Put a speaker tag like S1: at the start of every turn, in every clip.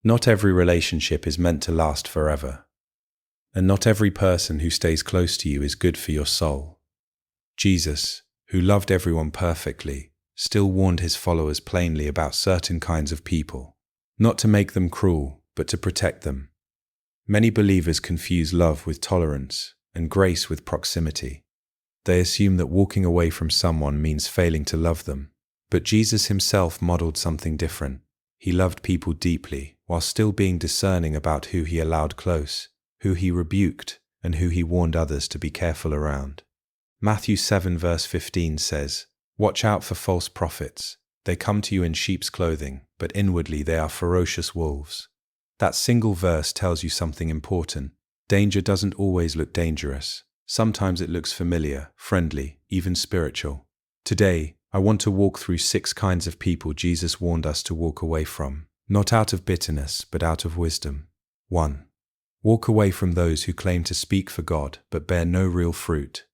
S1: Not every relationship is meant to last forever. And not every person who stays close to you is good for your soul. Jesus, who loved everyone perfectly, still warned his followers plainly about certain kinds of people, not to make them cruel, but to protect them. Many believers confuse love with tolerance and grace with proximity. They assume that walking away from someone means failing to love them. But Jesus himself modeled something different. He loved people deeply, while still being discerning about who he allowed close, who he rebuked, and who he warned others to be careful around. Matthew 7 verse 15 says, "Watch out for false prophets. They come to you in sheep's clothing, but inwardly they are ferocious wolves." That single verse tells you something important. Danger doesn't always look dangerous. Sometimes it looks familiar, friendly, even spiritual. Today, I want to walk through 6 kinds of people Jesus warned us to walk away from, not out of bitterness, but out of wisdom. 1. Walk away from those who claim to speak for God, but bear no real fruit.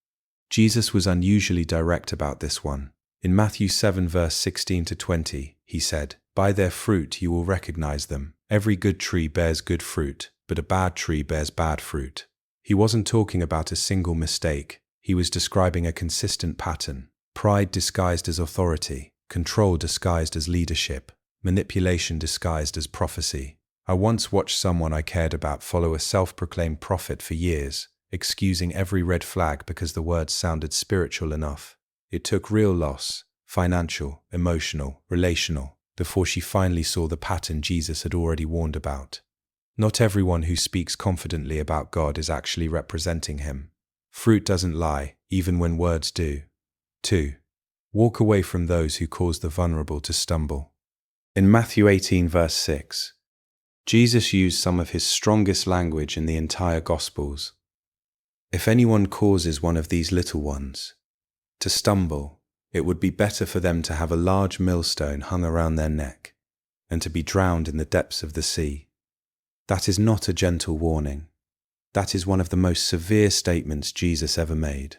S1: Jesus was unusually direct about this one. In Matthew 7 verse 16 to 20, he said, "By their fruit you will recognize them. Every good tree bears good fruit, but a bad tree bears bad fruit." He wasn't talking about a single mistake. He was describing a consistent pattern. Pride disguised as authority, control disguised as leadership, manipulation disguised as prophecy. I once watched someone I cared about follow a self-proclaimed prophet for years, excusing every red flag because the words sounded spiritual enough. It took real loss, financial, emotional, relational, before she finally saw the pattern Jesus had already warned about. Not everyone who speaks confidently about God is actually representing him. Fruit doesn't lie, even when words do. 2. Walk away from those who cause the vulnerable to stumble. In Matthew 18 verse 6, Jesus used some of his strongest language in the entire Gospels. "If anyone causes one of these little ones to stumble, it would be better for them to have a large millstone hung around their neck and to be drowned in the depths of the sea." That is not a gentle warning. That is one of the most severe statements Jesus ever made.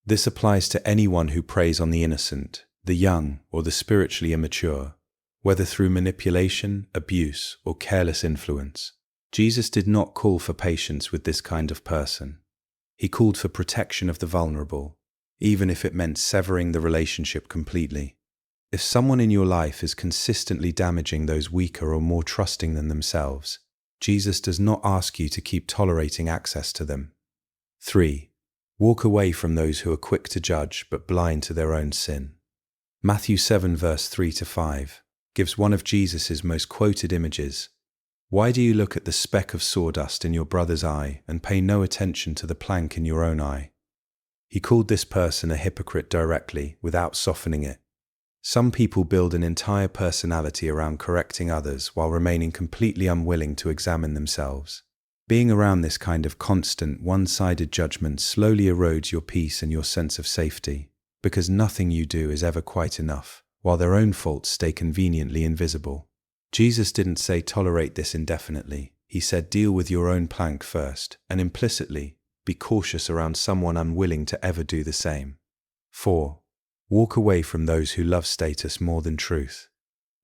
S1: This applies to anyone who preys on the innocent, the young, or the spiritually immature, whether through manipulation, abuse, or careless influence. Jesus did not call for patience with this kind of person. He called for protection of the vulnerable, even if it meant severing the relationship completely. If someone in your life is consistently damaging those weaker or more trusting than themselves, Jesus does not ask you to keep tolerating access to them. 3. Walk away from those who are quick to judge but blind to their own sin. Matthew 7 verse 3 to 5 gives one of Jesus' most quoted images. "Why do you look at the speck of sawdust in your brother's eye and pay no attention to the plank in your own eye?" He called this person a hypocrite directly, without softening it. Some people build an entire personality around correcting others while remaining completely unwilling to examine themselves. Being around this kind of constant, one-sided judgment slowly erodes your peace and your sense of safety, because nothing you do is ever quite enough, while their own faults stay conveniently invisible. Jesus didn't say tolerate this indefinitely. He said deal with your own plank first, and implicitly, be cautious around someone unwilling to ever do the same. 4. Walk away from those who love status more than truth.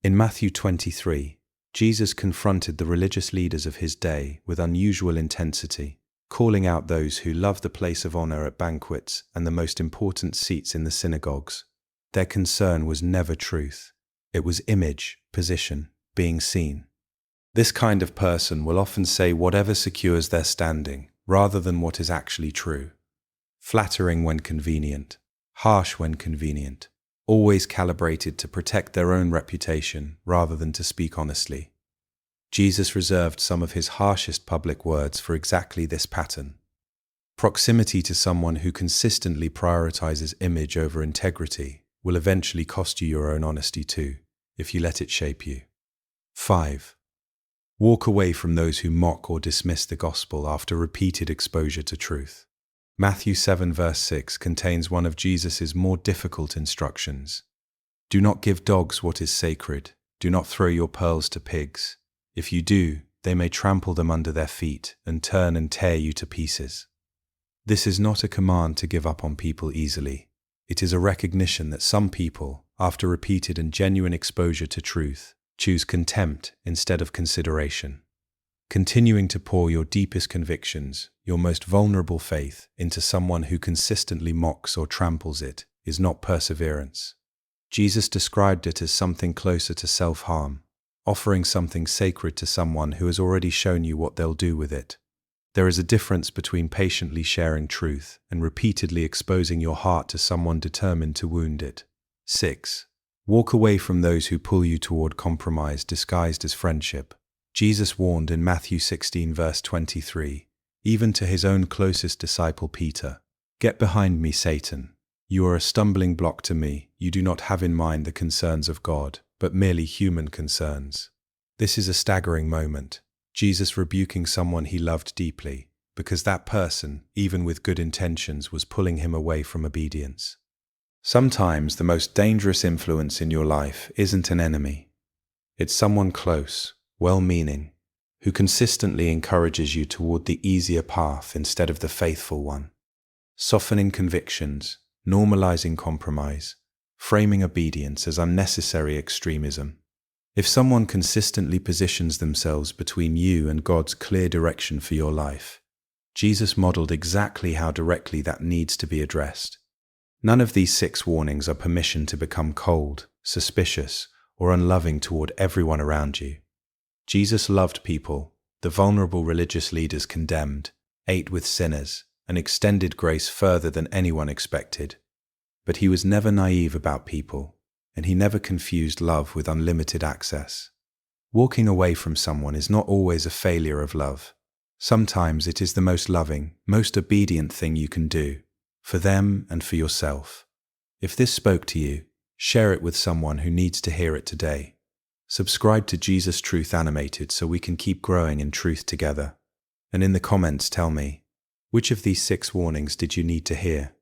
S1: In Matthew 23, Jesus confronted the religious leaders of his day with unusual intensity, calling out those who love the place of honor at banquets and the most important seats in the synagogues. Their concern was never truth. It was image, position, being seen. This kind of person will often say whatever secures their standing, rather than what is actually true. Flattering when convenient, harsh when convenient, always calibrated to protect their own reputation rather than to speak honestly. Jesus reserved some of his harshest public words for exactly this pattern. Proximity to someone who consistently prioritizes image over integrity will eventually cost you your own honesty too, if you let it shape you. 5. Walk away from those who mock or dismiss the gospel after repeated exposure to truth. Matthew 7 verse 6 contains one of Jesus' more difficult instructions. "Do not give dogs what is sacred. Do not throw your pearls to pigs. If you do, they may trample them under their feet and turn and tear you to pieces." This is not a command to give up on people easily. It is a recognition that some people, after repeated and genuine exposure to truth, Choose contempt instead of consideration. Continuing to pour your deepest convictions, your most vulnerable faith, into someone who consistently mocks or tramples it is not perseverance. Jesus described it as something closer to self-harm, offering something sacred to someone who has already shown you what they'll do with it. There is a difference between patiently sharing truth and repeatedly exposing your heart to someone determined to wound it. 6. Walk away from those who pull you toward compromise disguised as friendship. Jesus warned in Matthew 16 verse 23, even to his own closest disciple Peter, "Get behind me, Satan. You are a stumbling block to me. You do not have in mind the concerns of God, but merely human concerns." This is a staggering moment. Jesus rebuking someone he loved deeply, because that person, even with good intentions, was pulling him away from obedience. Sometimes the most dangerous influence in your life isn't an enemy. It's someone close, well-meaning, who consistently encourages you toward the easier path instead of the faithful one. Softening convictions, normalizing compromise, framing obedience as unnecessary extremism. If someone consistently positions themselves between you and God's clear direction for your life, Jesus modeled exactly how directly that needs to be addressed. None of these 6 warnings are permission to become cold, suspicious, or unloving toward everyone around you. Jesus loved people, the vulnerable religious leaders condemned, ate with sinners, and extended grace further than anyone expected. But he was never naive about people, and he never confused love with unlimited access. Walking away from someone is not always a failure of love. Sometimes it is the most loving, most obedient thing you can do, for them and for yourself. If this spoke to you, share it with someone who needs to hear it today. Subscribe to Jesus Truth Animated so we can keep growing in truth together. And in the comments tell me, which of these 6 warnings did you need to hear?